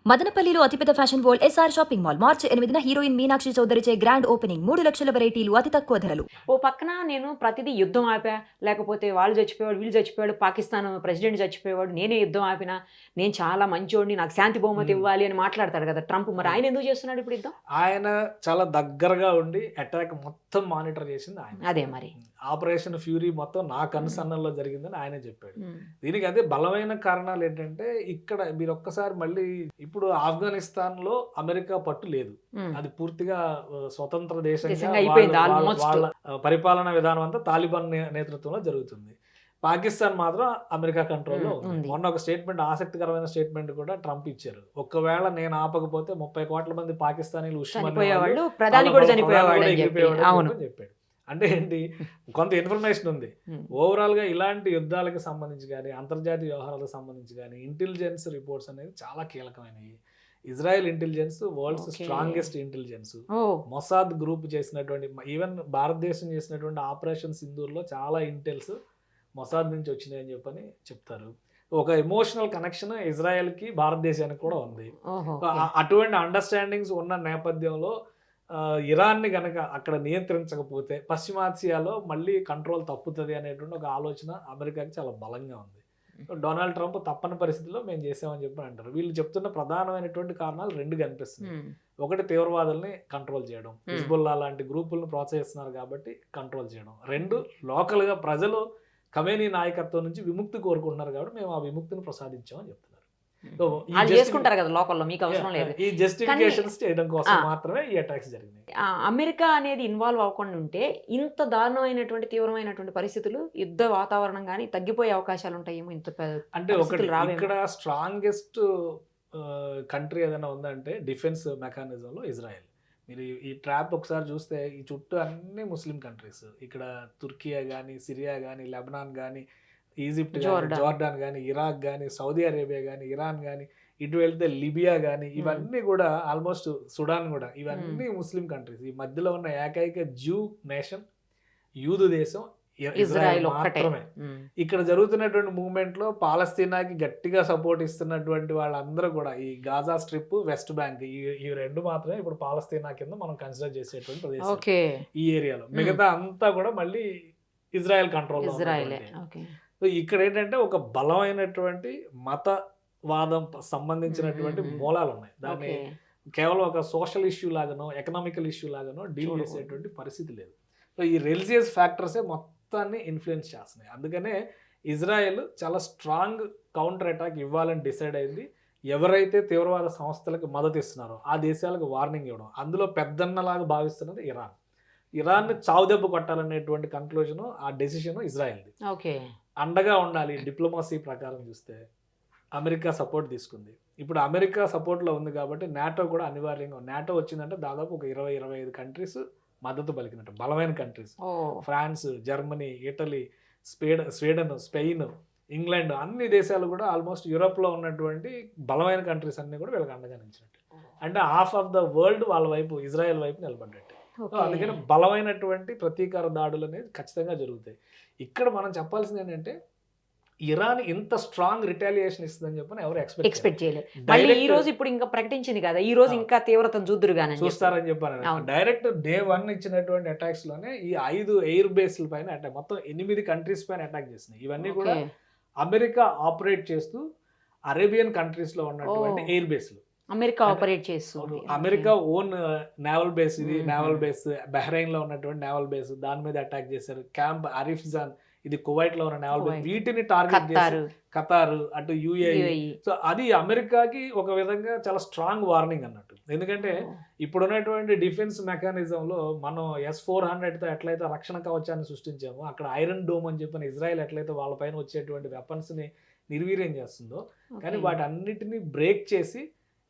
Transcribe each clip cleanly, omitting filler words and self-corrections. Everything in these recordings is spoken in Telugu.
మదనపల్లిలో అతిపెద్ద fashion world SR shopping mall March 8న హీరోయిన్ మీనాక్షి చౌదరిచే గ్రాండ్ ఓపెనింగ్ 3 లక్షల వెరైటీలు అతి తక్కువ ధరలు. ఓ పక్కన నేను ప్రతిదీ యుద్ధం ఆపా, లేకపోతే వాళ్ళు చచ్చిపోయేవాడు, వీళ్ళు చచ్చిపోయాడు, పాకిస్తాన్ ప్రెసిడెంట్ చచ్చిపోయేవాడు, నేనే యుద్ధం ఆపినా, నేను చాలా మంచోడిని, నాకు శాంతి బహుమతి ఇవ్వాలి అని మాట్లాడతాడు కదా ట్రంప్. మరి ఆయన ఎందుకు చేస్తున్నాడు ఇప్పుడు యుద్ధం? ఆయన చాలా దగ్గరగా ఉండి అటాక్ మొత్తం మానిటర్ చేసింది ఆయన. అదే మరి ఆపరేషన్ ఫ్యూరీ మొత్తం నా కనుసన్నల్లో జరిగిందని ఆయనే చెప్పాడు. దీనికి అదే బలమైన కారణాలు ఏంటంటే, ఇక్కడ మీరు ఒక్కసారి మళ్ళీ ఇప్పుడు ఆఫ్ఘనిస్తాన్ లో అమెరికా పట్టు లేదు, అది పూర్తిగా స్వతంత్ర దేశంగా వాళ్ళ పరిపాలనా విధానం అంతా తాలిబాన్ నేతృత్వంలో జరుగుతుంది. పాకిస్తాన్ మాత్రం అమెరికా కంట్రోల్లో ఉంది. మొన్న ఒక స్టేట్మెంట్, ఆసక్తికరమైన స్టేట్మెంట్ కూడా ట్రంప్ ఇచ్చారు. ఒకవేళ నేను ఆపకపోతే 30 కోట్ల మంది పాకిస్తానీలు చెప్పాడు. అంటే ఏంటి, కొంత ఇన్ఫర్మేషన్ ఉంది. ఓవరాల్ గా ఇలాంటి యుద్ధాలకు సంబంధించి కానీ, అంతర్జాతీయ వ్యవహారాలకు సంబంధించి కానీ ఇంటెలిజెన్స్ రిపోర్ట్స్ అనేది చాలా కీలకమైనవి. Israel intelligence world's strongest intelligence. Mossad group చేసినటువంటి, ఈవెన్ భారతదేశం చేసినటువంటి ఆపరేషన్ సింధూర్లో చాలా ఇంటెల్స్ మొసాద్ నుంచి వచ్చినాయి అని చెప్పని చెప్తారు. ఒక ఎమోషనల్ కనెక్షన్ ఇజ్రాయెల్ కి భారతదేశానికి కూడా ఉంది. అటువంటి అండర్స్టాండింగ్స్ ఉన్న నేపథ్యంలో ఇరాన్ని కనుక అక్కడ నియంత్రించకపోతే పశ్చిమాసియాలో మళ్ళీ కంట్రోల్ తప్పుతుంది అనేటువంటి ఒక ఆలోచన అమెరికాకి చాలా బలంగా ఉంది. డొనాల్డ్ ట్రంప్ తప్పని పరిస్థితిలో మేము చేసామని చెప్పి అంటారు. వీళ్ళు చెప్తున్న ప్రధానమైనటువంటి కారణాలు 2 కనిపిస్తున్నాయి. ఒకటి, తీవ్రవాదుల్ని కంట్రోల్ చేయడం, హిజ్బుల్లా లాంటి గ్రూపులను ప్రోత్సహిస్తున్నారు కాబట్టి కంట్రోల్ చేయడం. 2, లోకల్గా ప్రజలు ఖమేనీ నాయకత్వం నుంచి విముక్తి కోరుకుంటున్నారు కాబట్టి మేము ఆ విముక్తిని ప్రసాదించామని చెప్తున్నారు. చేసుకుంటారు కదా లోకల్లో, మీకు అవసరం లేదు. ఈ జస్టిఫికేషన్స్ చేయడం కోసం మాత్రమే ఈ అటాక్స్ జరిగినాయి. అమెరికా అనేది ఇన్వాల్వ్ అవ్వకుండా ఉంటే ఇంత దారుణమైనటువంటి తీవ్రమైనటువంటి పరిస్థితులు, యుద్ధ వాతావరణం కానీ తగ్గిపోయే అవకాశాలు ఉంటాయేమో. ఇంత అంటే ఒకటి, ఇక్కడ స్ట్రాంగెస్ట్ కంట్రీ ఏదైనా ఉందంటే డిఫెన్స్ మెకానిజంలో ఇజ్రాయెల్. మీరు ఈ ట్రాప్ ఒకసారి చూస్తే ఈ చుట్టూ అన్ని ముస్లిం కంట్రీస్, ఇక్కడ తుర్కియా కానీ, సిరియా కానీ, లెబనాన్ కానీ, ఈజిప్ట్ కానీ, జోర్డాన్ కానీ, ఇరాక్ కానీ, సౌదీ అరేబియా కానీ, ఇరాన్ కానీ, ఇటు వెళ్తే లిబియా కానీ, ఇవన్నీ కూడా ఆల్మోస్ట్ సుడాన్ కూడా, ఇవన్నీ ముస్లిం కంట్రీస్. ఈ మధ్యలో ఉన్న ఏకైక జ్యూ నేషన్, యూదు దేశం ఇజ్రాయెల్ మాత్రమే. ఇక్కడ జరుగుతున్నటువంటి మూవ్మెంట్ లో పాలస్తీనాకి గట్టిగా సపోర్ట్ ఇస్తున్నటువంటి వాళ్ళందరూ కూడా ఈ గాజా స్ట్రిప్, వెస్ట్ బ్యాంక్, ఈ 2 మాత్రమే ఇప్పుడు పాలస్తీనా కింద మనం కన్సిడర్ చేసేటువంటి ప్రదేశం ఈ ఏరియాలో. మిగతా అంతా కూడా మళ్ళీ ఇజ్రాయెల్ కంట్రోల్. సో ఇక్కడ ఏంటంటే ఒక బలమైనటువంటి మతవాదం సంబంధించినటువంటి మూలాలు ఉన్నాయి. దాన్ని కేవలం ఒక సోషల్ ఇష్యూ లాగానో, ఎకనామికల్ ఇష్యూ లాగానో డీల్ చేసేటువంటి పరిస్థితి లేదు. సో ఈ రిలీజియస్ ఫ్యాక్టర్సే మొత్తాన్ని ఇన్ఫ్లుయెన్స్ చేస్తున్నాయి. అందుకనే ఇజ్రాయెల్ చాలా స్ట్రాంగ్ కౌంటర్ అటాక్ ఇవ్వాలని డిసైడ్ అయింది. ఎవరైతే తీవ్రవాద సంస్థలకు మద్దతు ఇస్తున్నారో ఆ దేశాలకు వార్నింగ్ ఇవ్వడం. అందులో పెద్దన్నలాగా భావిస్తున్నది ఇరాన్. ఇరాన్ని చావుదెబ్బ కొట్టాలనేటువంటి కంక్లూజన్, ఆ డెసిషన్ ఇజ్రాయెల్ది. అండగా ఉండాలి. డిప్లొమసీ ప్రకారం చూస్తే అమెరికా సపోర్ట్ తీసుకుంది. ఇప్పుడు అమెరికా సపోర్ట్లో ఉంది కాబట్టి నాటో కూడా అనివార్యంగా, నాటో వచ్చిందంటే దాదాపు ఒక 20-25 కంట్రీస్ మద్దతు పలికినట్టు, బలమైన countries. France, Germany, Italy, Sweden, Spain, England, అన్ని దేశాలు కూడా ఆల్మోస్ట్ యూరోప్లో ఉన్నటువంటి బలమైన కంట్రీస్ అన్ని కూడా వీళ్ళకి అండగా నిలిచినట్టు. అంటే హాఫ్ ఆఫ్ ద వరల్డ్ వాళ్ళ వైపు, ఇజ్రాయెల్ వైపు నిలబడ్డట్టు. అందుకని బలమైనటువంటి ప్రతీకార దాడులు అనేది ఖచ్చితంగా జరుగుతాయి. ఇక్కడ మనం చెప్పాల్సింది ఏంటంటే, ఇరాన్ ఇంత స్ట్రాంగ్ రిటాలియేషన్ ఇస్తుందని చెప్పని ఎవరు ఎక్స్పెక్ట్ చేయలేదు. ఈ రోజు ఇప్పుడు ఇంకా ప్రకటించింది కదా, ఈ రోజు ఇంకా తీవ్రతను చూస్తారని చెప్పాను. డైరెక్ట్ డే 1 ఇచ్చినటువంటి అటాక్స్ లోనే ఈ 5 ఎయిర్ బేస్ల పైన అటాక్, మొత్తం 8 కంట్రీస్ పైన అటాక్ చేసినాయి. ఇవన్నీ కూడా అమెరికా ఆపరేట్ చేస్తూ అరేబియన్ కంట్రీస్ లో ఉన్నటువంటి ఎయిర్ బేస్లు. అమెరికా ఆపరేట్ చేస్తుంది. అమెరికా ఓన్ నేవల్ బేస్, ఇది నేవల్ బేస్. బహ్రెయిన్ లో ఉన్నటువంటి నేవల్ బేస్, దాని మీద అటాక్ చేశారు. క్యాంప్ అరిఫ్జాన్, ఇది కువైట్ లో ఉన్న నేవల్ బేస్. వీటిని టార్గెట్ చేశారు. ఖతార్, అటు యుఏఈ. సో అది అమెరికాకి ఒక విధంగా చాలా స్ట్రాంగ్ వార్నింగ్ అన్నట్టు. ఎందుకంటే ఇప్పుడు ఉన్నటువంటి డిఫెన్స్ మెకానిజంలో మనం S-400తో ఎట్లయితే రక్షణ కవచాన్ని సృష్టించామో, అక్కడ ఐరన్ డోమ్ అని చెప్పిన ఇజ్రాయెల్ ఎట్లయితే వాళ్ళపైన వచ్చేటువంటి వెపన్స్ ని నిర్వీర్యం చేస్తుందో, కానీ వాటి అన్నిటిని బ్రేక్ చేసి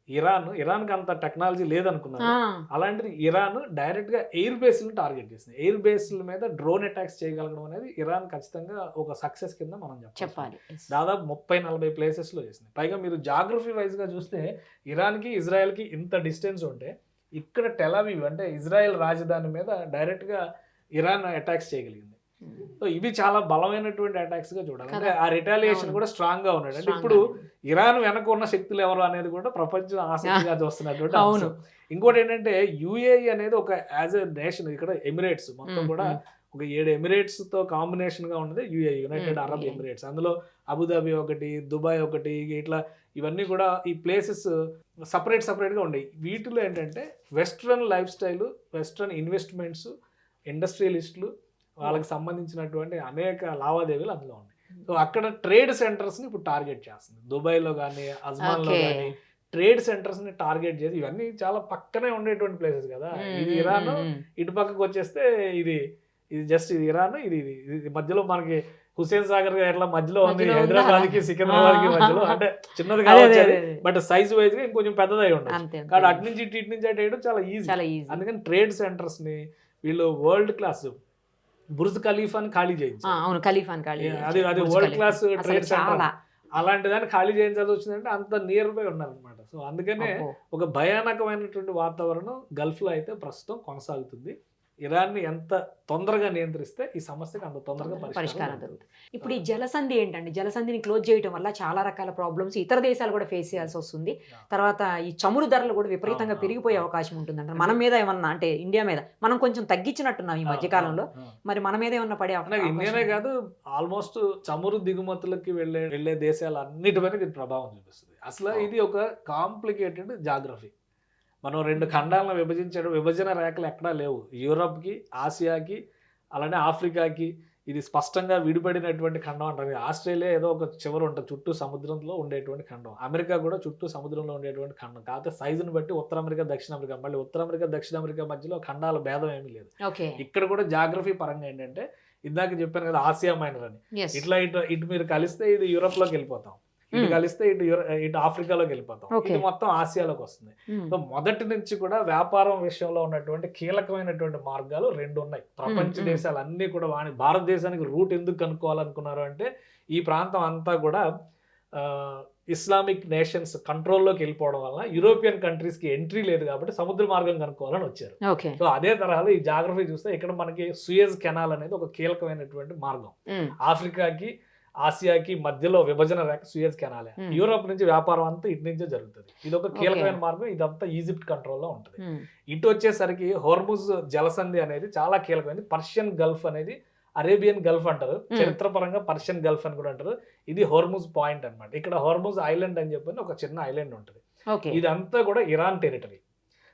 ఇరాన్కి అంత టెక్నాలజీ లేదనుకున్నారు. అలాంటిది ఇరాన్ డైరెక్ట్ గా ఎయిర్ బేస్లను టార్గెట్ చేసింది. ఎయిర్ బేస్ల మీద డ్రోన్ అటాక్స్ చేయగలగడం అనేది ఇరాన్ ఖచ్చితంగా ఒక సక్సెస్ కింద మనం చెప్పాలి. దాదాపు 30-40 ప్లేసెస్ లో చేసింది. పైగా మీరు జాగ్రఫీ వైజ్ గా చూస్తే ఇరాన్కి, ఇజ్రాయెల్కి ఇంత డిస్టెన్స్ ఉంటే, ఇక్కడ టెల్ అవీవ్ అంటే ఇజ్రాయెల్ రాజధాని మీద డైరెక్ట్ గా ఇరాన్ అటాక్స్ చేయగలిగింది. సో ఇవి చాలా బలమైనటువంటి అటాక్స్ గా చూడాలి. అంటే కదా. ఆ రిటాలియేషన్ అవును. కూడా స్ట్రాంగ్ గా ఉన్నాడు. అంటే Strong ఇప్పుడు గానే. ఇరాన్ వెనక ఉన్న శక్తులు ఎవరు అనేది కూడా ప్రపంచం ఆసక్తిగా చూస్తున్నటువంటి అవును. అంశం. ఇంకోటి ఏంటంటే యుఏఈ అనేది ఒక యాజ్ ఎ నేషన్, ఇక్కడ ఎమిరేట్స్ మొత్తం కూడా ఒక 7 ఎమిరేట్స్ తో కాంబినేషన్ గా ఉన్నది UAE, United Arab UAE. Emirates. అందులో అబుదాబి ఒకటి, దుబాయ్ ఒకటి, ఇట్లా ఇవన్నీ కూడా ఈ ప్లేసెస్ సపరేట్ గా ఉండేవి. వీటిలో ఏంటంటే western life style, western investments, ఇండస్ట్రియలిస్టులు, వాళ్ళకి సంబంధించినటువంటి అనేక లావాదేవీలు అందులో ఉన్నాయి. సో అక్కడ ట్రేడ్ సెంటర్స్ ని ఇప్పుడు టార్గెట్ చేస్తుంది. దుబాయ్లో కానీ, అజ్మాన్లో Okay. కానీ ట్రేడ్ సెంటర్స్ ని టార్గెట్ చేసి, ఇవన్నీ చాలా పక్కనే ఉండేటువంటి ప్లేసెస్ కదా. ఇది ఇరాన్, ఇటు పక్కకు వచ్చేస్తే ఇది జస్ట్ ఇది ఇరాన్, ఇది మధ్యలో మనకి హుసేన్ సాగర్ ఎట్లా మధ్యలో ఉంది, మధ్యలో ఉందా? హైదరాబాద్ కి సికింద్రాబాద్ కి మధ్యలో, అంటే చిన్నది అదే, కావచ్చు అదే, అదే. బట్ సైజ్ వైజ్ గా ఇంకొంచెం పెద్దదై ఉండదు. అంతే అంతే. కాబట్టి అటు నుంచి ఇటు నుంచి అటు వేయడం చాలా ఈజీ. చాలా ఈజీ. అందుకని ట్రేడ్ సెంటర్స్ ని వీళ్ళు వరల్డ్ క్లాస్ బుర్జ్ ఖలీఫాని ఖాళీ చేయించారు. అవును, ఖలీఫాన్ ఖాళీ అది బుర్జ్ వరల్డ్ ఖలీఫా. క్లాస్ అసలు ట్రేడ్ సెంటర్. చాలా. అలాంటి దాన్ని ఖాళీ చేయించాల్సి వచ్చిందంటే అంత నియర్ బై ఉన్నారనమాట. సో అందుకనే అబ్బో. ఒక భయానకమైనటువంటి వాతావరణం గల్ఫ్ లో అయితే ప్రస్తుతం కొనసాగుతుంది. ఇరాన్ ని ఎంత తొందరగా నియంత్రిస్తే ఈ సమస్యకు అంత తొందరగా పరిష్కారం పరిష్కారం దొరుకుతుంది. ఇప్పుడు ఈ జలసంధి ఏంటండి? జలసంధిని క్లోజ్ చేయడం వల్ల చాలా రకాల ప్రాబ్లమ్స్ ఇతర దేశాలు కూడా ఫేస్ చేయాల్సి వస్తుంది. తర్వాత ఈ చమురు ధరలు కూడా విపరీతంగా పెరిగిపోయే అవకాశం ఉంటుందంట. మన మీద ఏమన్నా, అంటే ఇండియా మీద మనం కొంచెం తగ్గించినట్టున్నాం ఈ మధ్య కాలంలో. మరి మన మీద ఏమన్నా పడే అంటే ఇండియానే కాదు, ఆల్మోస్ట్ చమురు దిగుమతులకి వెళ్ళే దేశాలు అన్నిటిపైన ఇది ప్రభావం చూపిస్తుంది. అసలు ఇది ఒక కాంప్లికేటెడ్ జాగ్రఫీ. మనం 2 ఖండాలను విభజన రేఖలు ఎక్కడా లేవు. యూరప్కి, ఆసియాకి, అలానే ఆఫ్రికాకి ఇది స్పష్టంగా విడిపడినటువంటి ఖండం అంటారు. ఆస్ట్రేలియా ఏదో ఒక చివర ఉంటుంది, చుట్టూ సముద్రంలో ఉండేటువంటి ఖండం. అమెరికా కూడా చుట్టూ సముద్రంలో ఉండేటువంటి ఖండం. కాకపోతే సైజుని బట్టి ఉత్తర అమెరికా, దక్షిణ అమెరికా, మళ్ళీ ఉత్తర అమెరికా, దక్షిణ అమెరికా మధ్యలో ఖండాల భేదం ఏమీ లేదు. ఓకే. ఇక్కడ కూడా జాగ్రఫీ పరంగా ఏంటంటే, ఇందాక చెప్పాను కదా ఆసియా మైనర్ అని, ఇట్లా ఇటు మీరు కలిస్తే ఇది యూరప్ లోకి వెళ్ళిపోతాం, ఇటు కలిస్తే ఇటు ఆఫ్రికాలోకి వెళ్ళిపోతాం, ఇది మొత్తం ఆసియాలోకి వస్తుంది. సో మొదటి నుంచి కూడా వ్యాపారం విషయంలో ఉన్నటువంటి కీలకమైనటువంటి మార్గాలు 2 ఉన్నాయి. ప్రపంచ దేశాలు అన్ని కూడా భారతదేశానికి రూట్ ఎందుకు కనుక్కోవాలనుకున్నారు అంటే, ఈ ప్రాంతం అంతా కూడా ఇస్లామిక్ నేషన్స్ కంట్రోల్లోకి వెళ్ళిపోవడం వల్ల యూరోపియన్ కంట్రీస్ కి ఎంట్రీ లేదు కాబట్టి సముద్ర మార్గం కనుక్కోవాలని వచ్చారు. సో అదే తరహాలో ఈ జాగ్రఫీ చూస్తే ఇక్కడ మనకి సూయజ్ కెనాల్ అనేది ఒక కీలకమైనటువంటి మార్గం. ఆఫ్రికాకి, ఆసియాకి మధ్యలో విభజన రేఖ సూయజ్ కెనాలే. యూరోప్ నుంచి వ్యాపారం అంతా ఇటు నుంచే జరుగుతుంది. ఇది ఒక కీలకమైన మార్గం. ఇదంతా ఈజిప్ట్ కంట్రోల్లో ఉంటుంది. ఇటు వచ్చేసరికి హోర్ముజ్ జలసంధి అనేది చాలా కీలకమైనది. పర్షియన్ గల్ఫ్ అనేది అరేబియన్ గల్ఫ్ అంటారు, చరిత్రపరంగా పర్షియన్ గల్ఫ్ అని కూడా అంటారు. ఇది హోర్ముజ్ పాయింట్ అన్నమాట. ఇక్కడ హోర్ముజ్ ఐలాండ్ అని చెప్పి ఒక చిన్న ఐలాండ్ ఉంటుంది. ఇదంతా కూడా ఇరాన్ టెరిటరీ.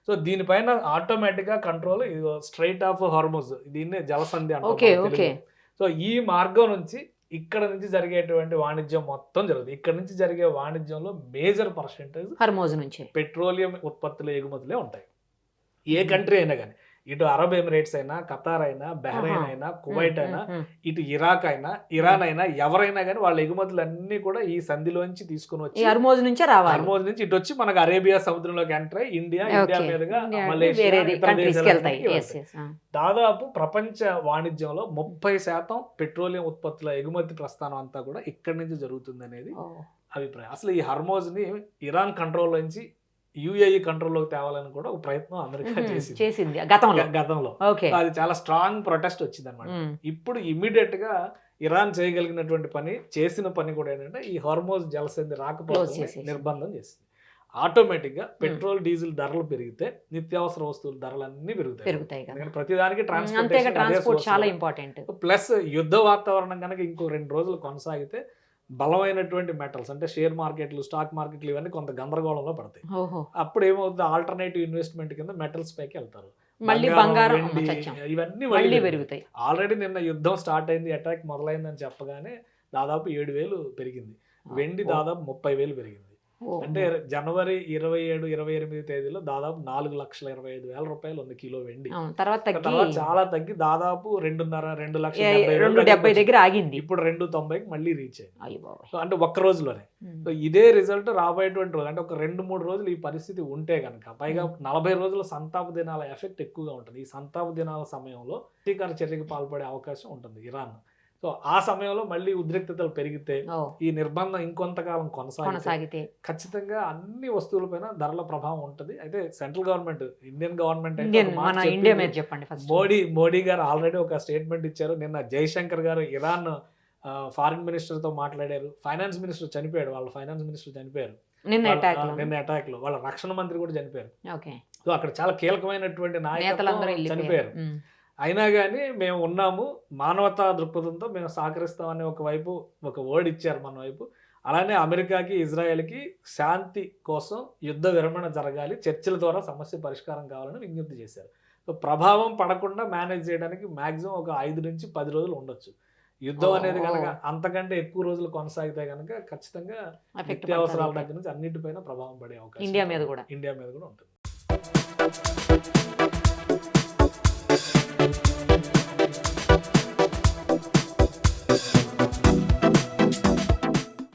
సో దీనిపైన ఆటోమేటిక్ గా కంట్రోల్ స్ట్రైట్ ఆఫ్ హార్ముజ్, దీన్నే జలసంధి అంటారు. సో ఈ మార్గం నుంచి ఇక్కడ నుంచి జరిగేటువంటి వాణిజ్యం మొత్తం జరుగుతుంది. ఇక్కడ నుంచి జరిగే వాణిజ్యంలో మేజర్ పర్సెంటేజ్ హార్ముజ్ నుంచి పెట్రోలియం ఉత్పత్తుల ఎగుమతులే ఉంటాయి. ఏ కంట్రీ అయినా కానీ, ఇటు అరబ్ ఎమిరేట్స్ అయినా, ఖతార్ అయినా, బహ్రెయిన్ అయినా, కువైట్ అయినా, ఇటు ఇరాక్ అయినా, ఇరాన్ అయినా, ఎవరైనా కానీ వాళ్ళ ఎగుమతులన్నీ కూడా ఈ సంధిలోంచి తీసుకుని వచ్చి హార్ముజ్ నుంచి రావాలి. హార్ముజ్ నుంచి ఇటు వచ్చి మనకు అరేబియా సముద్రంలోకి ఎంటర్ అయ్యి ఇండియా మీదుగా మలేషియా, ఇతర దేశాలకి దాదాపు ప్రపంచ వాణిజ్యంలో 30% పెట్రోలియం ఉత్పత్తుల ఎగుమతి ప్రస్థానం అంతా కూడా ఇక్కడి నుంచి జరుగుతుంది అనేది అభిప్రాయం. అసలు ఈ హార్ముజ్ ని ఇరాన్ కంట్రోల్ నుంచి యుఏఈ కంట్రోల్లోకి తేవాలని కూడా ఒక ప్రయత్నం అమెరికా చేసింది గతంలో. అది చాలా స్ట్రాంగ్ ప్రొటెస్ట్ వచ్చింది అనమాట. ఇప్పుడు ఇమ్మీడియట్ గా ఇరాన్ చేయగలిగినటువంటి చేసిన పని కూడా ఏంటంటే, ఈ హార్ముజ్ జలసంధి రాకపోతే నిర్బంధం చేసింది. ఆటోమేటిక్ గా పెట్రోల్, డీజిల్ ధరలు పెరిగితే నిత్యావసర వస్తువుల ధరలన్నీ పెరుగుతాయి. ప్రతిదానికి ట్రాన్స్పోర్ట్ చాలా ఇంపార్టెంట్. ప్లస్ యుద్ధ వాతావరణం కనుక ఇంకో 2 రోజులు కొనసాగితే బలమైనటువంటి మెటల్స్ అంటే షేర్ మార్కెట్లు, స్టాక్ మార్కెట్లు ఇవన్నీ కొంత గందరగోళంలో పడతాయి. అప్పుడు ఏమవుతుంది, ఆల్టర్నేటివ్ ఇన్వెస్ట్మెంట్ కింద మెటల్స్ పైకి వెళ్తారు. మళ్ళీ బంగారం, ఇవన్నీ మళ్ళీ పెరుగుతాయి. ఆల్రెడీ నిన్న యుద్ధం స్టార్ట్ అయింది, అటాక్ మొదలైందని చెప్పగానే దాదాపు 7,000 పెరిగింది. వెండి దాదాపు 30,000 పెరిగింది. అంటే జనవరి 27, 28 తేదీలో దాదాపు 4,25,000 రూపాయలు ఉంది కిలో వెండి. తర్వాత చాలా తగ్గి దాదాపు 2,70,000 దగ్గర ఆగింది. ఇప్పుడు 290కి మళ్ళీ రీచ్ అయింది. అంటే ఒక్క రోజులోనే. సో ఇదే రిజల్ట్ రాబోయేటువంటి రోజు, అంటే ఒక 2-3 రోజులు ఈ పరిస్థితి ఉంటే కనుక, పైగా 40 రోజుల సంతాప దినాల ఎఫెక్ట్ ఎక్కువగా ఉంటుంది. ఈ సంతాప దినాల సమయంలో ప్రతీకార చర్యకి పాల్పడే అవకాశం ఉంటుంది ఇరాన్. సో ఆ సమయంలో మళ్ళీ ఉద్రిక్తతలు పెరిగితే ఓ ఈ నిర్బంధం ఇంకొంతకాలం కొనసాగితే కొనసాగితే ఖచ్చితంగా అన్ని వస్తువులపైన ధరల ప్రభావం ఉంటుంది. అయితే సెంట్రల్ గవర్నమెంట్, ఇండియన్ గవర్నమెంట్ మన ఇండియా మీద చెప్పండి ఫస్ట్. మోడీ గారు ఆల్రెడీ ఒక స్టేట్మెంట్ ఇచ్చారు. నిన్న జైశంకర్ గారు ఇరాన్ ఫారిన్ మినిస్టర్ తో మాట్లాడారు. ఫైనాన్స్ మినిస్టర్ చనిపోయాడు, వాళ్ళ ఫైనాన్స్ మినిస్టర్ చనిపోయారు నిన్న నిన్న అటాక్ లో. వాళ్ళ రక్షణ మంత్రి కూడా చనిపోయారు. ఓకే, సో అక్కడ చాలా కీలకమైనటువంటి నేతలందరూ నాయకులు చనిపోయారు. అయినా కానీ మేము ఉన్నాము, మానవతా దృక్పథంతో మేము సహకరిస్తామని ఒక వర్డ్ ఇచ్చారు మన వైపు. అలానే అమెరికాకి, ఇజ్రాయెల్కి శాంతి కోసం యుద్ధ విరమణ జరగాలి, చర్చల ద్వారా సమస్య పరిష్కారం కావాలని విజ్ఞప్తి చేశారు. సో ప్రభావం పడకుండా మేనేజ్ చేయడానికి మాక్సిమం ఒక 5 నుంచి 10 రోజులు ఉండొచ్చు. యుద్ధం అనేది కనుక అంతకంటే ఎక్కువ రోజులు కొనసాగితే కనుక ఖచ్చితంగా నిత్యావసరాల దగ్గర నుంచి అన్నిటిపైన ప్రభావం పడే అవకాశం ఇండియా మీద కూడా ఉంటుంది.